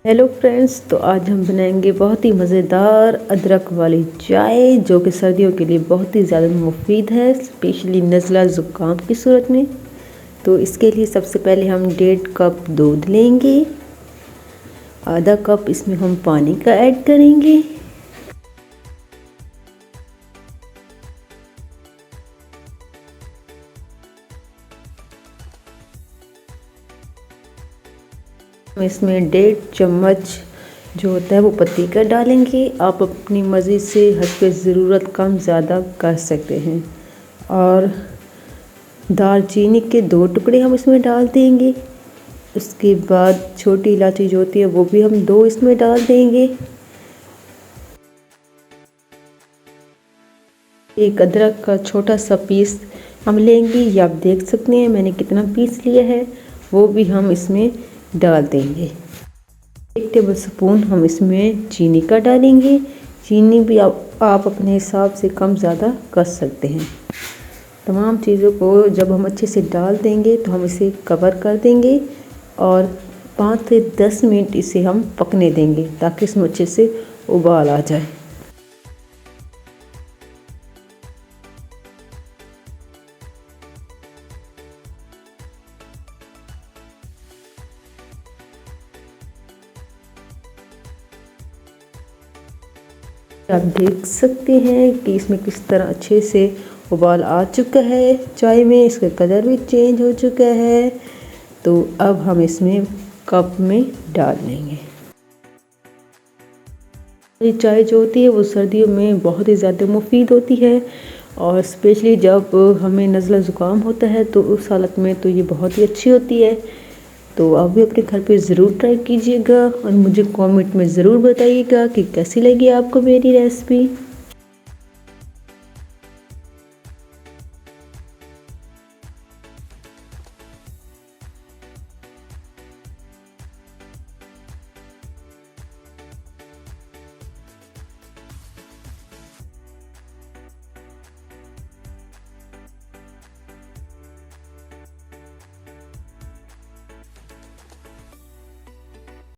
Hello friends, तो आज हम बनाएंगे बहुत ही मज़ेदार अदरक वाली चाय जो कि सर्दियों के लिए बहुत ही ज़्यादा मुफीद है, स्पेशली नज़ला ज़ुकाम की सूरत में। तो इसके लिए सबसे पहले हम 1.5 कप दूध लेंगे, आधा कप इसमें हम पानी का ऐड करेंगे, इसमें 1.5 चम्मच जो होता है वो पत्ती का डालेंगे। आप अपनी मर्ज़ी से हस्बे ज़रूरत कम ज़्यादा कर सकते हैं। और दालचीनी के 2 टुकड़े हम इसमें डाल देंगे। उसके बाद छोटी इलायची जो होती है वो भी हम 2 इसमें डाल देंगे। एक अदरक का छोटा सा पीस हम लेंगे, ये आप देख सकते हैं मैंने कितना पीस लिया है, वो भी हम इसमें डाल देंगे। 1 टेबल स्पून हम इसमें चीनी का डालेंगे। चीनी भी आप अपने हिसाब से कम ज़्यादा कर सकते हैं। तमाम चीज़ों को जब हम अच्छे से डाल देंगे तो हम इसे कवर कर देंगे और 5 से 10 मिनट इसे हम पकने देंगे ताकि इसमें अच्छे से उबाल आ जाए। आप देख सकते हैं कि इसमें किस तरह अच्छे से उबाल आ चुका है चाय में, इसका कलर भी चेंज हो चुका है। तो अब हम इसमें कप में डाल लेंगे। ये चाय जो होती है वो सर्दियों में बहुत ही ज़्यादा मुफीद होती है और स्पेशली जब हमें नज़ला ज़ुकाम होता है तो उस हालत में तो ये बहुत ही अच्छी होती है। तो आप भी अपने घर पे ज़रूर ट्राई कीजिएगा और मुझे कमेंट में ज़रूर बताइएगा कि कैसी लगी आपको मेरी रेसिपी।